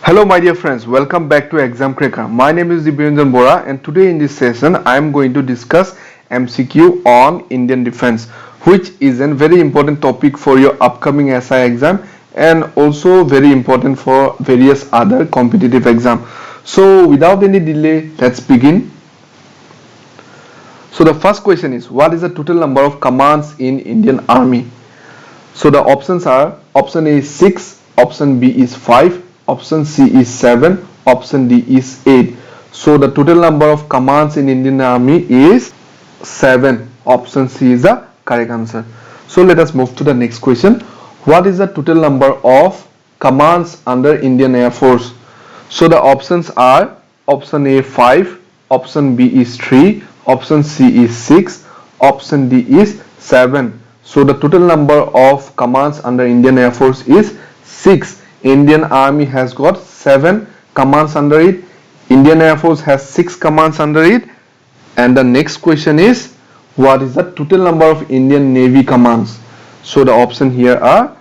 Hello my dear friends, welcome back to Exam Cracker. My name is Dibyanjan Bora and today in this session I am going to discuss MCQ on Indian defense, which is a very important topic for your upcoming SI exam and also very important for various other competitive exam. So without any delay, let's begin. So the first question is, what is the total number of commands in Indian Army? So the options are, option A is 6, option B is 5, option C is 7, option D is 8. So the total number of commands in Indian Army is 7. Option C is the correct answer. So let us move to the next question. What is the total number of commands under Indian Air Force? So the options are, option A 5, option B is 3, option C is 6, option D is 7. So the total number of commands under Indian Air Force is 6. Indian Army has got 7 commands under it. Indian Air Force has 6 commands under it. And the next question is, what is the total number of Indian Navy commands? So the option here are,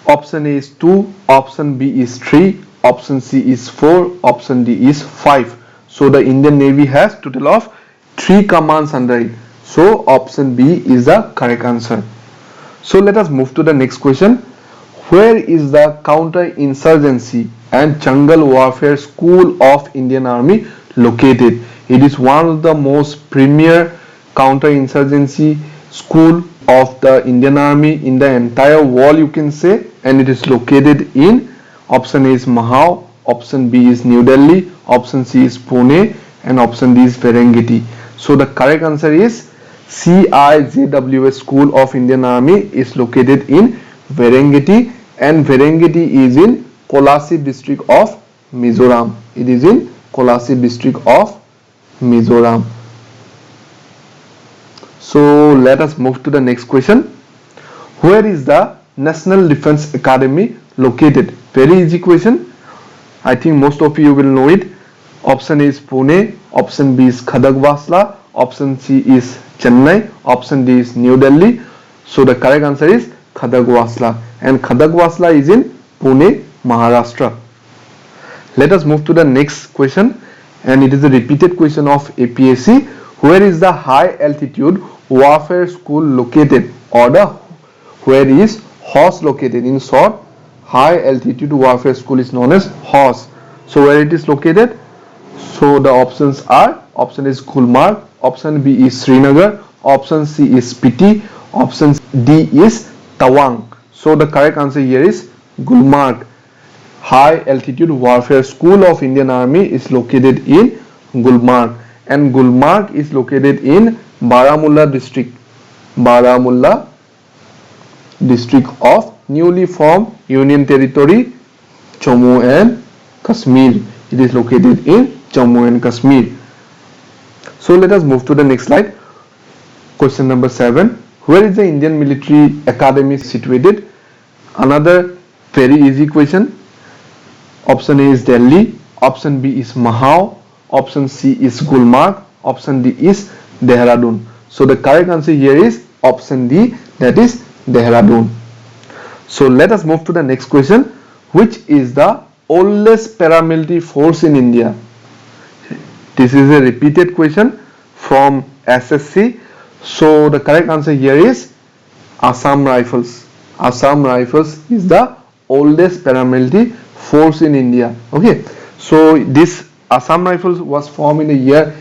option A is 2, option B is 3, option C is 4, option D is 5. So the Indian Navy has total of 3 commands under it. So option B is the correct answer. So let us move to the next question. Where is the Counter-Insurgency and Jungle Warfare School of Indian Army located? It is one of the most premier counter-insurgency school of the Indian Army in the entire world, you can say, and it is located in, option A is Mahao, option B is New Delhi, option C is Pune, and option D is Ferengeti. So the correct answer is CIJWS School of Indian Army is located in Ferengeti, and Ferengeti is in Kolasi district of Mizoram. It is in Kolasi district of Mizoram. So let us move to the next question. Where is the National Defense Academy located? Very easy question. I think most of you will know it. Option A is Pune, option B is Khadagwasla, option C is Chennai, option D is New Delhi. So the correct answer is Khadagwasla, and Khadagwasla is in Pune, Maharashtra. Let us move to the next question, and it is a repeated question of APSC. Where is the High Altitude Warfare School located, or the where is HOS located? In short, High Altitude Warfare School is known as HOS. So where it is located? So the options are, option is Gulmarg, option B is Srinagar, option C is Spiti, option D is Tawang. So the correct answer here is Gulmarg. High Altitude Warfare School of Indian Army is located in Gulmarg, and Gulmarg is located in Baramulla district. Baramulla district of newly formed Union Territory Jammu and Kashmir. It is located in Jammu and Kashmir. So let us move to the next slide. Question number 7. Where is the Indian Military Academy situated? Another very easy question. Option A is Delhi, option B is Mahao, option C is Gulmarg, option D is Dehradun. So the correct answer here is option D, that is Dehradun. So let us move to the next question. Which is the oldest paramilitary force in India? This is a repeated question from SSC. So the correct answer here is Assam Rifles. Assam Rifles is the oldest paramilitary force in India. Okay, so this Assam Rifles was formed in the year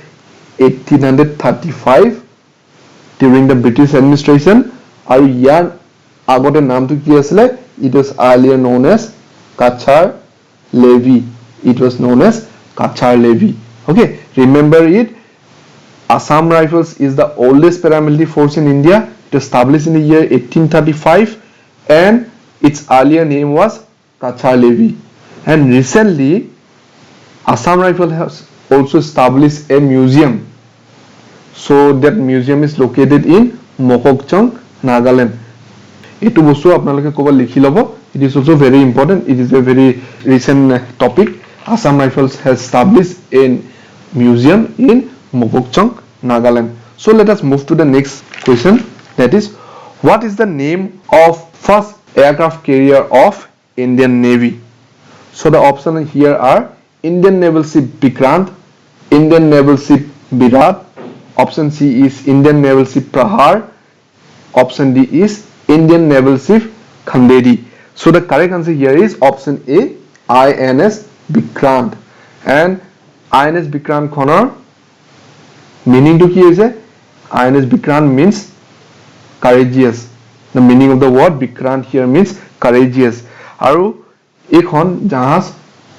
1835 during the British administration. আৰু ইয়াৰ আগতে নামটো কি আছিল? It was earlier known as Kachar Levy. It was known as Kachar Levy. Okay, remember it. Assam Rifles is the oldest paramilitary force in India. It was established in the year 1835 and its earlier name was Kachar Levy. And recently, Assam Rifle has also established a museum. So that museum is located in Mokokchung, Nagaland. Etu bostu apnaloke koba likhi lobo. It is also very important. It is a very recent topic. Assam Rifles has established a museum in Mokokchung, Nagaland. So let us move to the next question. That is, what is the name of first aircraft carrier of Indian Navy? So the options here are Indian Naval Ship Vikrant, Indian Naval Ship Virat, option C is Indian Naval Ship Prahar, option D is Indian Naval Ship Khanderi. So the correct answer here is option A, INS Vikrant. And INS Vikrant khonor meaning to ki hoise? INS Vikrant means courageous. The meaning of the word Vikrant here means courageous. Aru ekhon jahaz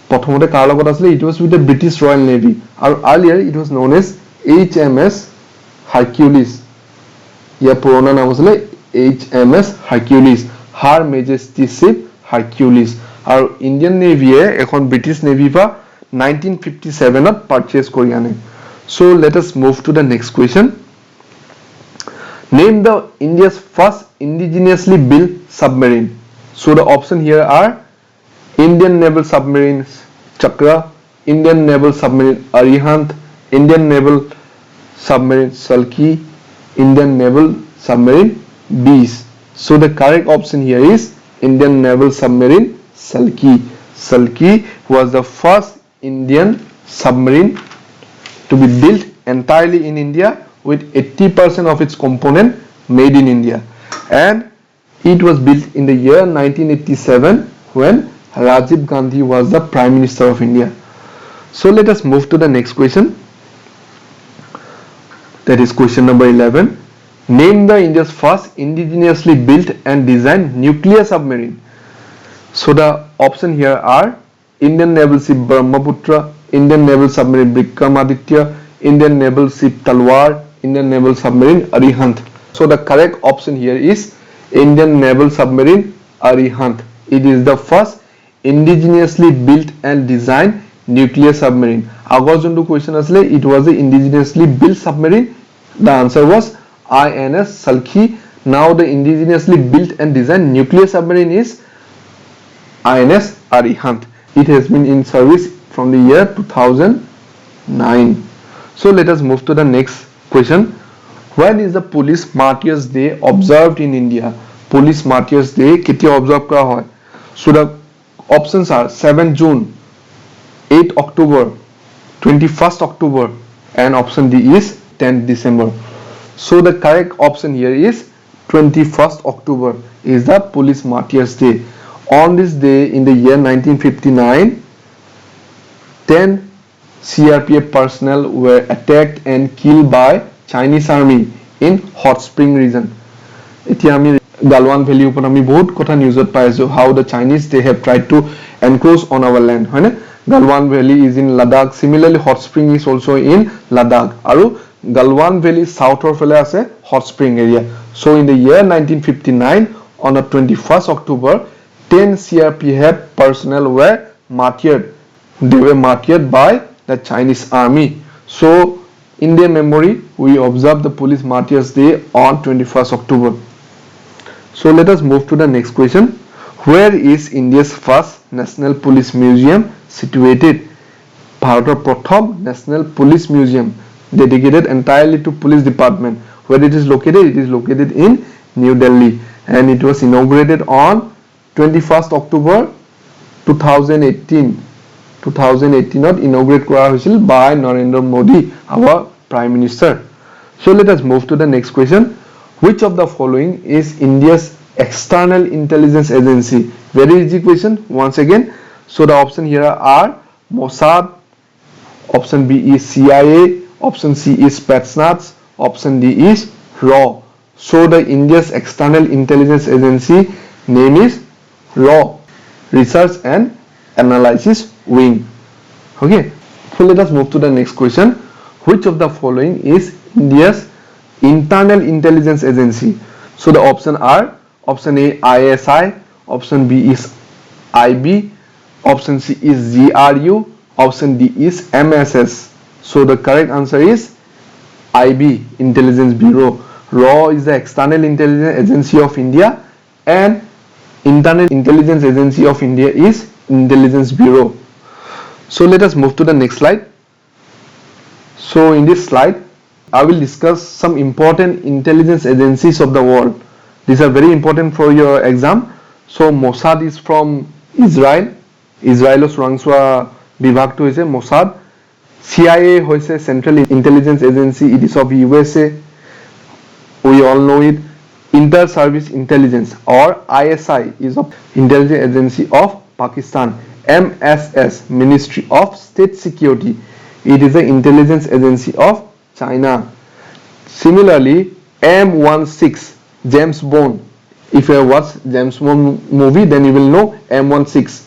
prothomote kar logot asile, it was with the British Royal Navy. Aru earlier it was known as HMS Hercules. ইয়াৰ পুৰণা নাম আছিল HMS Hercules, Her Majesty Ship Hercules. আৰু Indian নেভিয়ে এখন British navy পা 1957 ত purchase কৰি আনে. So let us move to the next question. Name the India's first indigenously built submarine. So the option here are Indian Naval Submarine Chakra, Indian Naval Submarine Arihant, Indian Naval Submarine Salki, Indian Naval Submarine Bees. So the correct option here is Indian Naval Submarine Salki. Salki was the first Indian submarine to be built entirely in India with 80% of its component made in India. And it was built in the year 1987 when Rajiv Gandhi was the Prime Minister of India. So let us move to the next question. That is question number 11. Name the India's first indigenously built and designed nuclear submarine. So the option here are Indian Naval Ship Brahmaputra, Indian Naval Submarine Vikramaditya, Indian Naval Ship Talwar, Indian Naval Submarine Arihant. So the correct option here is Indian Naval Submarine Arihant. It is the first indigenously built and designed nuclear submarine. Agor jontu question asle, it was a indigenously built submarine. The answer was INS Salki. Now the indigenously built and designed nuclear submarine is INS Arihant. It has been in service from the year 2009. So let us move to the next question. When is the Police Martyrs Day observed in India? Police Martyrs Day ketia observe kora hoy? So the options are 7 June, 8 October, 21st October, and option D is 10th December. So the correct option here is 21st October is the Police Martyrs Day. On this day in the year 1959, 10 CRPF personnel were attacked and killed by Chinese army in Hot Spring region. Etia ami Galwan Valley upor ami bahut kotha newsot paisu how the Chinese they have tried to encroach on our land, hoine? Galwan Valley is in Ladakh. Similarly, Hot Spring is also in Ladakh. Aru Galwan Valley south or fele ase Hot Spring area. So in the year 1959, on the 21st October, 10 CRPF personnel were martyred. They were martyred by the Chinese army. So in their memory, we observe the Police Martyrs Day on 21st October. So let us move to the next question. Where is India's first National Police Museum situated? Bharator Prothom National Police Museum dedicated entirely to police department. Where it is located? It is located in New Delhi, and it was inaugurated on 21st October 2018. 2018 inaugurate kora hoisil by Narendra Modi, our Prime Minister. So let us move to the next question. Which of the following is India's external intelligence agency? Very easy question once again. So the option here are Mossad, option B is CIA, option C is Spetsnaz, option D is RAW. So the India's external intelligence agency name is RAW, Research and Analysis Wing. Okay, so let us move to the next question. Which of the following is India's internal intelligence agency? So the option are option A ISI, option B is IB, option C is GRU, option D is MSS. So the correct answer is IB, Intelligence Bureau. RAW is the external intelligence agency of India, and internal intelligence agency of India is Intelligence Bureau. So let us move to the next slide. So in this slide, I will discuss some important intelligence agencies of the world. These are very important for your exam. So Mossad is from Israel, ইজৰাইলৰ চোৰাংচোৱা বিভাগটো হৈছে মোছাদ CIA হৈছে Central Intelligence Agency it is of USA we all know it Inter-Service Intelligence or ISI is of Intelligence Agency of Pakistan MSS Ministry of State Security it is the Intelligence Agency of China similarly M16 James Bond if you have watched James Bond movie then you will know M16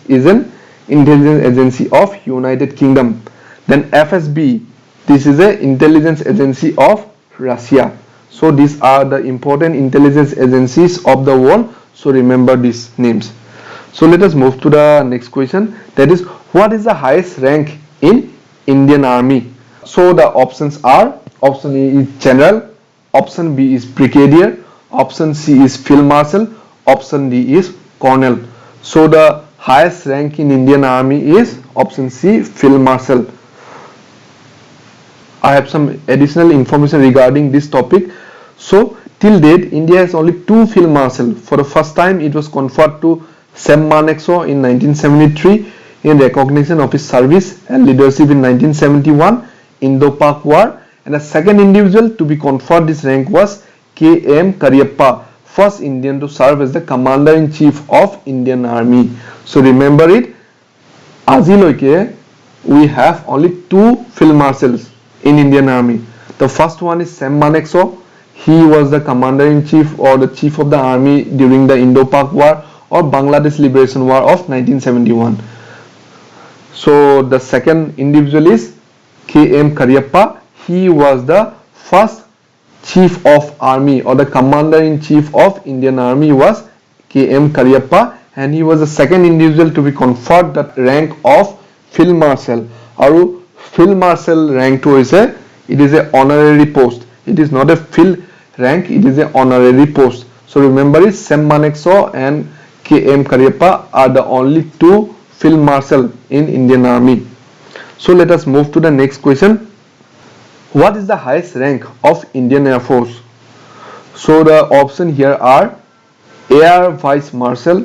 is an Intelligence Agency of United Kingdom then FSB this is a Intelligence Agency of Russia so these are the important intelligence agencies of the world so remember these names so let us move to the next question that is what is the highest rank in Indian Army so the options are option A is General option B is Brigadier option C is Field Marshal option D is Colonel so the highest rank in Indian Army is option C Field Marshal I have some additional information regarding this topic so till date India has only 2 Field Marshal for the first time it was conferred to Sam Manekshaw in 1973 in recognition of his service and leadership in 1971 Indo-Pak War and the second individual to be conferred this rank was K.M. Cariappa first Indian to serve as the Commander-in-Chief of Indian Army so remember it aziloike we have only 2 Field Marshals in Indian Army the first one is Sam Manekshaw he was the Commander-in-Chief or the Chief of the Army during the Indo-Pak War or Bangladesh Liberation War of 1971 so the second individual is K.M. Cariappa he was the first Chief of Army or the Commander-in-Chief of Indian Army was K.M. Cariappa and he was the second individual to be conferred the rank of Field Marshal aru Field Marshal rank to is it is a honorary post it is not a field rank it is a honorary post so remember it Sam Manekshaw and K.M. Cariappa are the only 2 Field Marshal in Indian Army so let us move to the next question what is the highest rank of Indian Air Force so the option here are Air Vice Marshal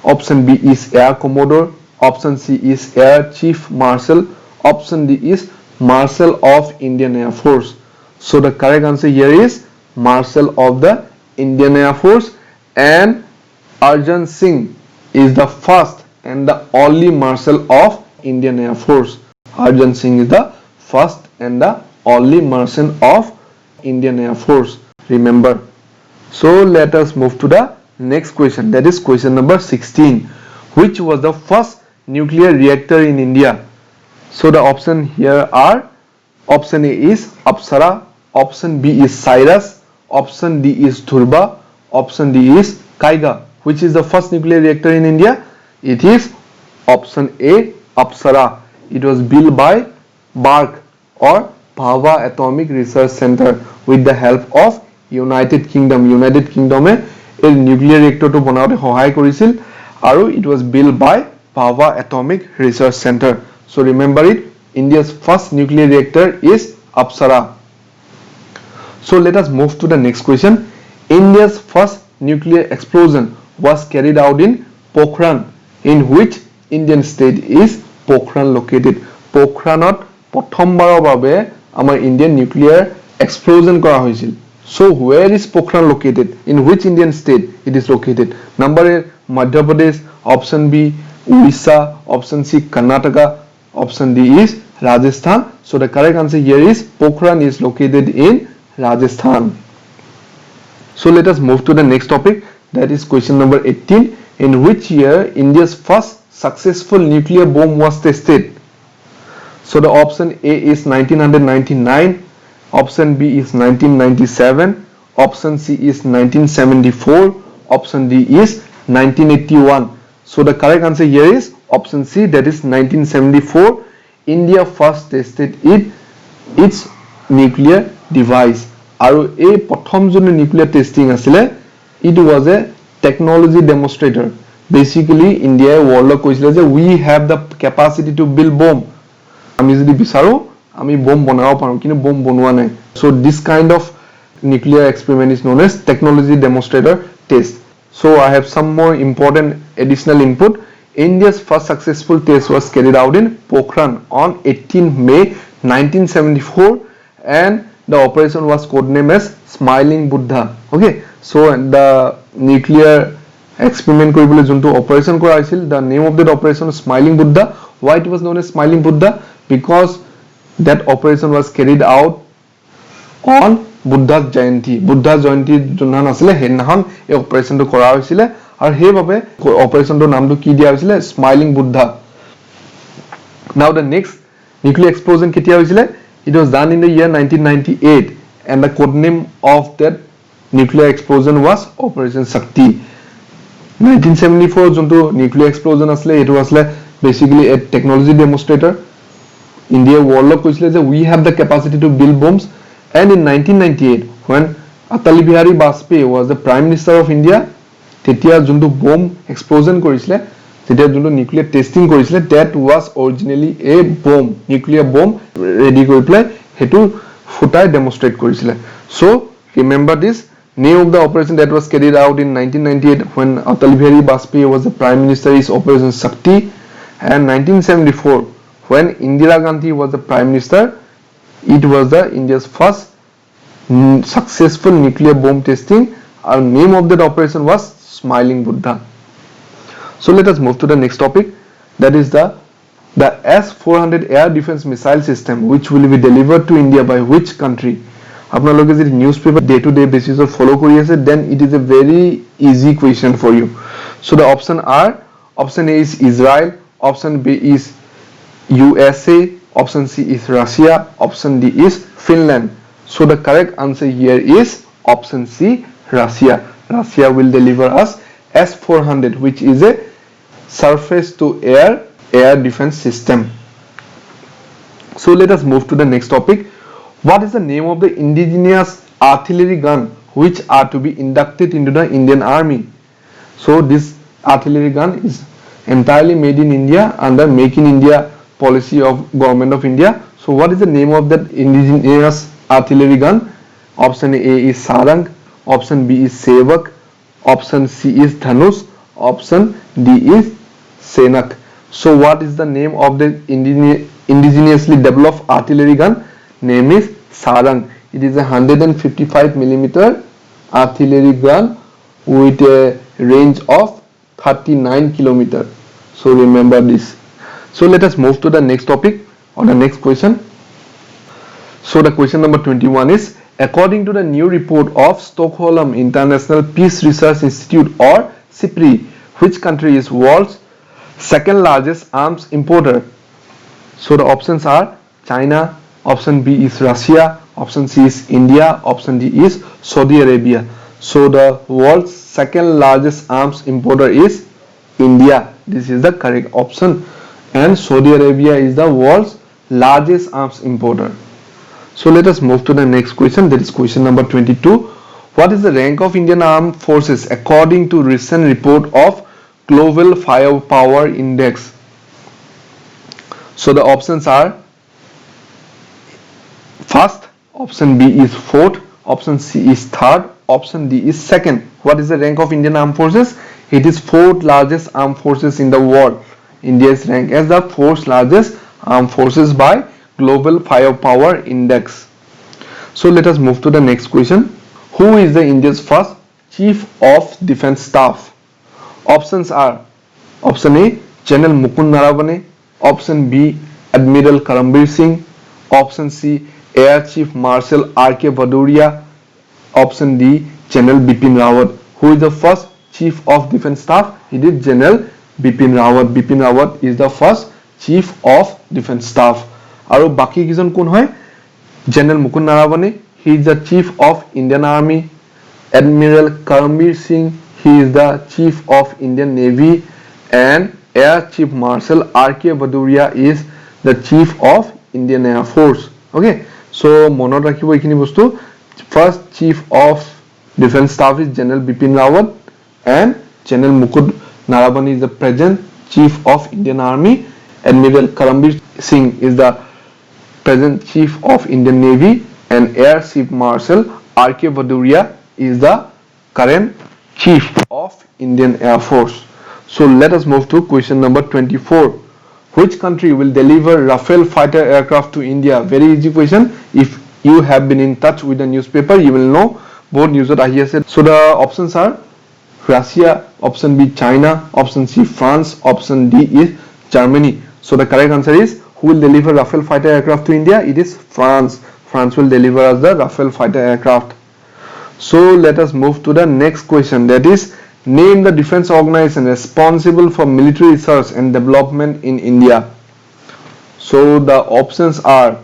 option B is Air Commodore option C is Air Chief Marshal option D is Marshal of Indian Air Force so the correct answer here is Marshal of the Indian Air Force and Arjun Singh is the first and the only Marshal of Indian Air Force Arjun Singh is the first and the only Marshal of Indian Air Force remember so let us move to the next question that is question number 16 which was the first nuclear reactor in India so the option here are option A is Apsara option B is Cyrus option D is Dhurba option D is Kaiga which is the first nuclear reactor in India it is option A Apsara it was built by BARC or Bhabha Atomic Research Center with the help of United Kingdom এ এই nuclear reactor to বনাওতে সহায় কৰিছিল আৰু it was built by Bhabha Atomic Research Center so remember it India's first nuclear reactor is Apsara so let us move to the next question India's first nuclear explosion was carried out in Pokhran in which Indian state is Pokhran located Pokhranot প্ৰথমবাৰৰ বাবে আমাৰ Indian nuclear explosion কৰা হৈছিল so where is Pokhran located in which Indian state it is located number A Madhya Pradesh option B Odisha option C Karnataka option D is Rajasthan so the correct answer here is Pokhran is located in Rajasthan so let us move to the next topic that is question number 18 in which year India's first successful nuclear bomb was tested so the option A is 1999 option B is 1997 option C is 1974 option D is 1981 so the correct answer here is option C that is 1974 India first tested its nuclear device আৰু এই প্ৰথম যোনটো nuclear testing আছিলে it was a technology demonstrator basically India world কৈছিলে যে we have the capacity to build bomb আমি যদি বিচাৰো আমি bomb বনাব পাৰো কিন্তু bomb বনোৱা নাই so this kind of nuclear experiment is known as technology demonstrator test so I have some more important additional input India's first successful test was carried out in Pokhran on 18 May 1974 and the operation was codenamed as Smiling Buddha. Okay, so the nuclear experiment কৰিবলৈ যোনটো operation কৰা হৈছিল, the name of that operation was Smiling Buddha. Why it was known as Smiling Buddha? Because that operation was carried out on Buddha's Jayanti. Buddha's Jayanti যোনখন আছিলে সেইদিনাখন এই অপাৰেশ্যনটো কৰা হৈছিলে আৰু সেইভাবে অপাৰেশ্যনটোৰ নামটো কি দিয়া হৈছিলে smiling Buddha Now the next nuclear explosion কেতিয়া হৈছিলে It was done in the year 1998 and the code name of that nuclear explosion was Operation Shakti 1974 যোনটো nuclear explosion আছিলে এটো আসলে basically a technology demonstrator India world কৈছিলে যে we have the capacity to build bombs and in 1998 when Atal Bihari Vajpayee was the prime minister of India তেতিয়া যোনটো bomb explosion কৰিছিলে তেতিয়া যোনটো nuclear testing কৰিছিলে that was originally a bomb nuclear bomb ready কৰি পেলাই হেতু ফুটাই demonstrate কৰিছিলে so remember this name of the operation that was carried out in 1998 when Atal Bihari Vajpayee was the prime minister is Operation Shakti and 1974 when Indira Gandhi was the prime minister it was the India's first successful nuclear bomb testing our name of that operation was Smiling Buddha so let us move to the next topic that is the S-400 air defense missile system which will be delivered to India by which country আপোনালোকে যদি newspaper day to day basis of follow কৰি আছে then it is a very easy question for you so the option are option A is Israel option B is USA option C is Russia option D is Finland so the correct answer here is option C Russia Russia will deliver us S-400 which is a surface to air defense system so let us move to the next topic what is the name of the indigenous artillery gun which are to be inducted into the Indian Army so this artillery gun is entirely made in India under Make in India policy of government of India so what is the name of that indigenous artillery gun option A is Sarang option B is Sevak option C is Dhanush option D is Senak so what is the name of the indigenously developed artillery gun name is Sarang it is a 155mm artillery gun with a range of 39 km so remember this so let us move to the next topic or the next question so the question number 21 is according to the new report of Stockholm International Peace Research Institute or SIPRI which country is world's second largest arms importer so the options are China option B is Russia option C is India option D is Saudi Arabia so the world's second largest arms importer is India this is the correct option and Saudi Arabia is the world's largest arms importer so let us move to the next question that is question number 22 what is the rank of Indian armed forces according to recent report of global firepower index so the options are first option B is fourth option C is third option D is second what is the rank of Indian armed forces it is fourth largest armed forces in the world India is ranked as the fourth largest armed forces by global firepower index so let us move to the next question who is the India's first chief of defense staff options are option A General Mukund Naravane option B Admiral Karambir Singh option C Air Chief Marshal R.K. Bhadoria option D General Bipin Rawat who is the first chief of defense staff it is General Bipin Rawat is the first chief of defense staff আৰু বাকি কিজন কোন হয় General Mukund Naravane he is the chief of Indian Army Admiral Karambir Singh he is the chief of Indian Navy and Air Chief Marshal R.K. Bhadoria is the chief of Indian Air Force okay so মনত ৰাখিব এইখিনি বস্তু first chief of defense staff is General Bipin Rawat and General Mukund Naravane is the present chief of Indian Army Admiral Karambir Singh is the present chief of Indian Navy and Air Chief Marshal R.K. Bhadoria is the current chief of Indian Air Force So let us move to question number 24. Which country will deliver Rafale fighter aircraft to India? Very easy question. If you have been in touch with the newspaper, you will know both news that I here said. So the options are Russia, option B China, option C France, option D is Germany. So the correct answer is, who will deliver Rafale fighter aircraft to India? It is France. France will deliver us the Rafale fighter aircraft. So let us move to the next question, that is, name the defense organization responsible for military research and development in India. So the options are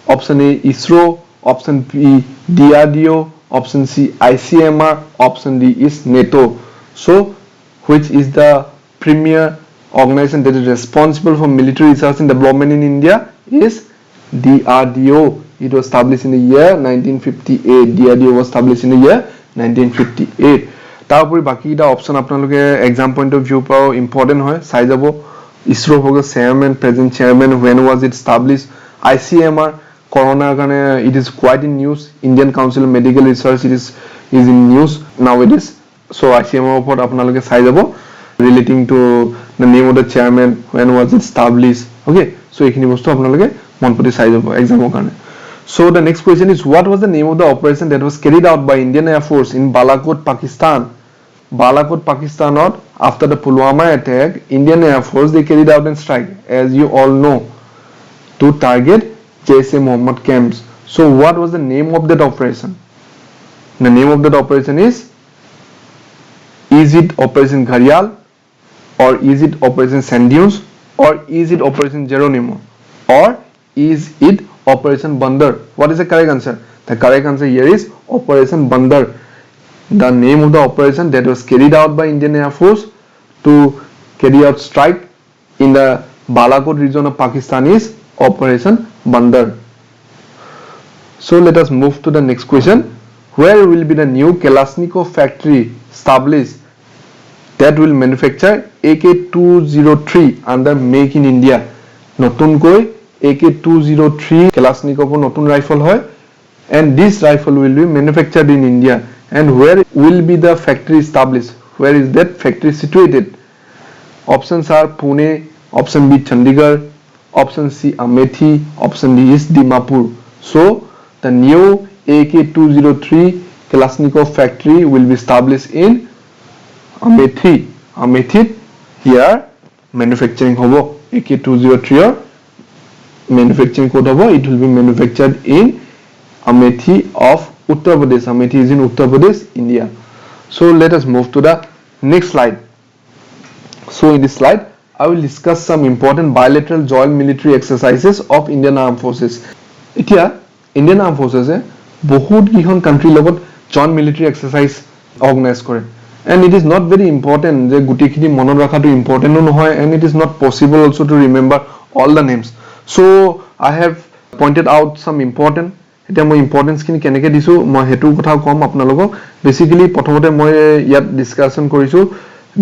option A ISRO, option B DRDO, option C ICMR, option D is NATO. So which is the premier organization that is responsible for military research and development in India? Is DRDO. It was established in the year 1958. DRDO was established in the year 1958. তারপরে বাকিটা option আপোনালোকে exam point of view পাও important হয় চাই যাব ISRO হগ chairman present chairman when was it established ICMR করোনার কারণে it is quite in news Indian Council of Medical Research it is in news nowadays so ICMR ওপৰত আপোনালোকে চাই যাব relating to the name of the chairman when was it established okay so এইখিনি বস্তু আপোনালোকে মন পতি চাই যাব এক্সামৰ কাৰণে. So the next question is, what was the name of the operation that was carried out by Indian Air Force in Balakot, Pakistan? Balakot, Pakistan, after the Pulwama attack, Indian Air Force they carried out a strike, as you all know, to target Jaish-e-Mohammed camps. So what was the name of that operation? The name of that operation is it Operation Gharial, or is it Operation Sand Dunes, or is it Operation Geronimo, or is it Operation Bandar? What is the correct answer? The correct answer here is Operation Bandar. The name of the operation that was carried out by Indian Air Force to carry out strike in the Balakot region of Pakistan is Operation Bandar. So let us move to the next question. Where will be the new Kalashnikov factory established that will manufacture AK-203 under Make in India? নতুনকৈ AK-203 Kalashnikov নতুন rifle হয় and this rifle will be manufactured in India. And where will be the factory established? Where is that factory situated? Options are Pune, option B Chandigarh, option C Amethi, option D is Dimapur. So the new AK-203 Kalashnikov factory will be established in Amethi. Amethi here manufacturing hobo AK-203 or manufacturing code hobo, it will be manufactured in Amethi of Uttar Pradesh. Amethi is in Uttar Pradesh, India. So let us move to the next slide. So in this slide I will discuss some important bilateral joint military exercises of Indian Armed Forces. এতিয়া Indian Armed Forces বহুত কিখন country লগত joint military exercise organize কৰে, and it is not very important যে গুটিখিনি মনত ৰাখাটো important নহয়, and it is not possible also to remember all the names. So I have pointed out some important. এতিয়া মই importance খিনি কেনেকৈ দিছো মই হেতু কথা কম আপোনালোকক. বেসিক্যালি প্ৰথমতে মই ইয়াত ডিসকাশন কৰিছো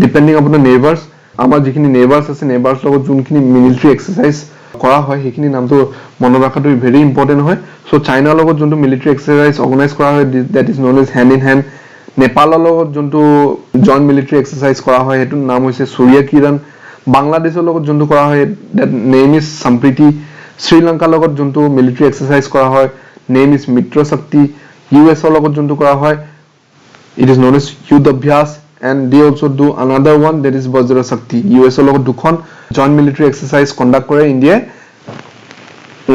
ডিপেন্ডিং অন দ্য নেইবাৰ্স, আমাৰ যিখিনি নেইবাৰ্স আছে নেইবাৰ্স লগত যোনখিনি মিলিটাৰী এক্সাৰসাইজ কৰা হয় সেইখিনি নামটো মনত ৰাখাটো ভেৰি ইম্পৰ্টেন্ট হয়. সো চাইনাৰ লগত যোনটো মিলিটাৰী এক্সাৰসাইজ অৰ্গানাইজ কৰা হয় that is known as hand in hand. নেপালৰ লগত যোনটো জইন্ট মিলিটাৰী এক্সাৰসাইজ কৰা হয় হেতু নাম হৈছে সূৰ্য কিৰণ. বাংলাদেশৰ লগত যোনটো কৰা হয় দ্যাট নেম ইজ সম্প্ৰীতি. শ্ৰীলংকাৰ লগত যোনটো মিলিটাৰী এক্সাৰসাইজ কৰা হয় name is Mitra Shakti. US logot juntu kora hoy it is known as Yudh Abhyas, and they also do another one that is Vajra Shakti. US logot dukhon joint military exercise conduct kore India.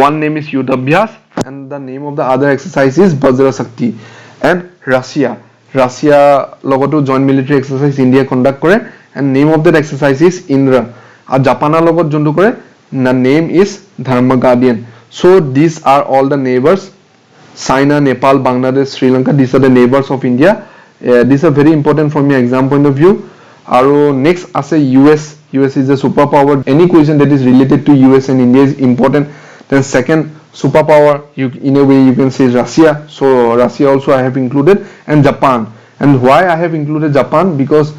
One name is Yudh Abhyas and the name of the other exercise is Vajra Shakti. And Russia logotu joint military exercise India conduct kore and name of that exercise is Indra. Ar Japan logot juntu kore the name is Dharma Guardian. So these are all the neighbors. China, Nepal, Bangladesh, Sri Lanka, these are the neighbors of India. These are very important from your exam point of view. Aro next as a US is a superpower. Any question that is related to US and India is important. Then second superpower, in a way you can say Russia. So Russia also I have included, and Japan. And why I have included Japan? Because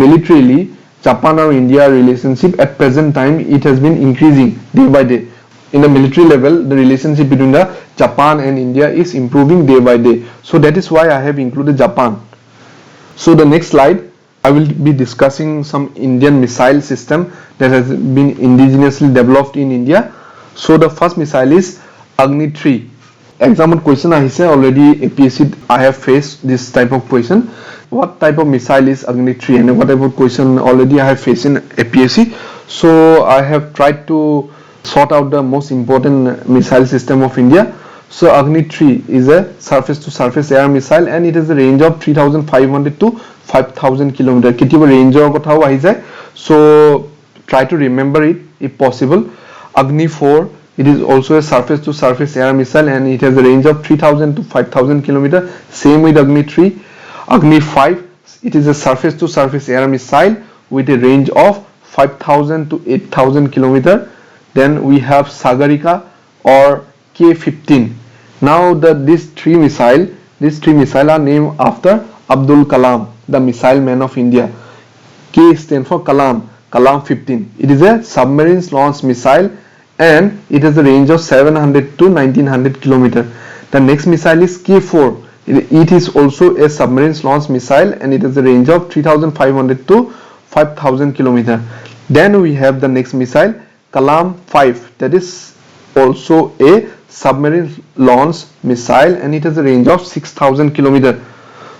militarily Japan or India relationship at present time it has been increasing day by day. In the military level, the relationship between the Japan and India is improving day by day. So that is why I have included Japan. So the next slide, I will be discussing some Indian missile system that has been indigenously developed in India. So the first missile is Agni 3. Exam question ahise already APSC I have faced this type of question. What type of missile is Agni 3 and what type of question already I have faced in APSC. So I have tried to sort out the most important missile system of India. So Agni 3 is a surface to surface air missile and it has a range of 3500 to 5000 km. Kitiba range kothaও ahi jay. So try to remember it if possible. Agni 4, it is also a surface to surface air missile and it has a range of 3000 to 5000 km. Same with Agni 3. Agni 5, it is a surface to surface air missile with a range of 5000 to 8000 km. Then we have Sagarika or K-15. Now these three missiles are named after Abdul Kalam, the missile man of India. K stands for Kalam 15. It is a submarine launch missile and it has a range of 700 to 1900 km. The next missile is K4. It is also a submarine launch missile and it has a range of 3500 to 5000 km. Then we have the next missile Kalam 5, that is also a submarine launch missile and it has a range of 6000 km.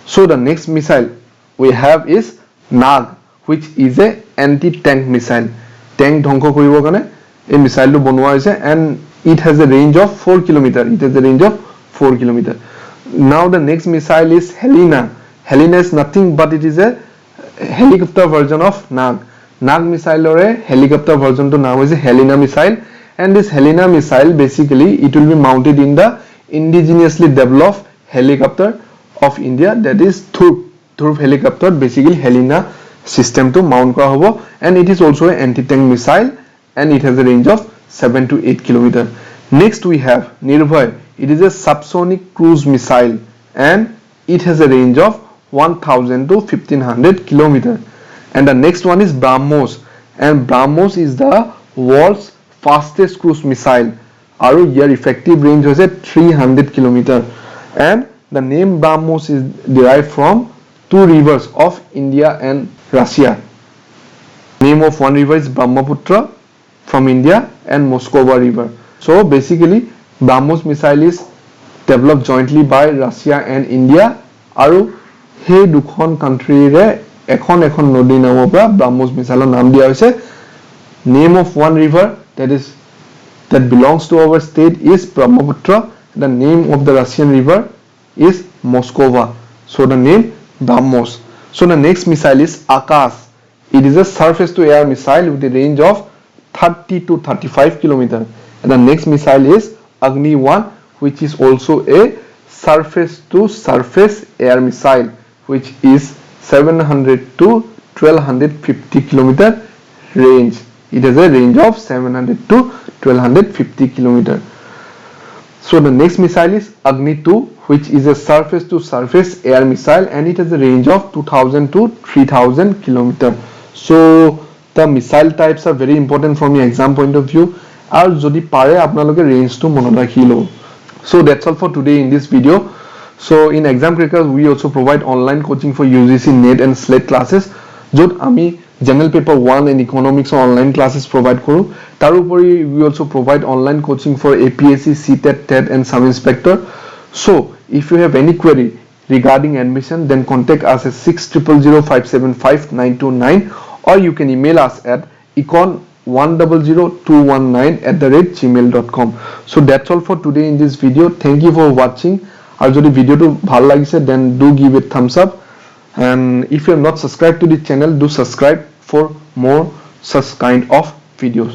So the next missile we have is Nag, which is a anti-tank missile. Tank dhongko koribo kane a missile to bonwa hoise and it has a range of 4 km. It has a range of 4 km. Now the next missile is Helena. Helena is nothing but it is a helicopter version of Nag. Nag missile or a helicopter version to now is a Helena missile, and this Helena missile basically it will be mounted in the indigenously developed helicopter of India, that is Dhruv helicopter, basically Helena system to mount kora hobo, and it is also an anti-tank missile and it has a range of 7 to 8 km. Next we have Nirbhay. It is a subsonic cruise missile and it has a range of 1000 to 1500 km. And the next one is BrahMos, and BrahMos is the world's fastest cruise missile. Aru your effective range was at 300 km. And the name BrahMos is derived from two rivers of India and Russia. Name of one river is Brahmaputra from India and Moskova river. So basically BrahMos missile is developed jointly by Russia and India. Aru he dukhon country re এখন নদী নামৰ পৰা BrahMos missile নাম দিয়া হৈছে. Name of one river that belongs to our state is Brahmaputra. The name of the Russian river is Moskova. So the name BrahMos. So the next missile is Akash. It is a surface to air missile with a range of 30 to 35 km. And the next missile is Agni 1, which is also a surface to surface air missile, which is 700 to 1250 km range. It has a range of 700 to 1250 km. So the next missile is Agni 2, which is a surface to surface air missile and it has a range of 2000 to 3000 km. So the missile types are very important from your exam point of view. Aru jodi pare apnaloke range to monot rakhi lo. So that's all for today in this video. So in Exam Crackers we also provide online coaching for UGC NET and SLET classes. Jot ami General Paper 1 and Economics online classes provide koru. Tarupori we also provide online coaching for APSC, CTET, TET and Sub Inspector. So if you have any query regarding admission, then contact us at 600575 or you can email us at econ100219@gmail.com. So that's all for today in this video. Thank you for watching. আৰু যদি ভিডিওটো ভাল লাগিছে then do give it thumbs up, and if you have not subscribed to the channel, do subscribe for more such kind of videos.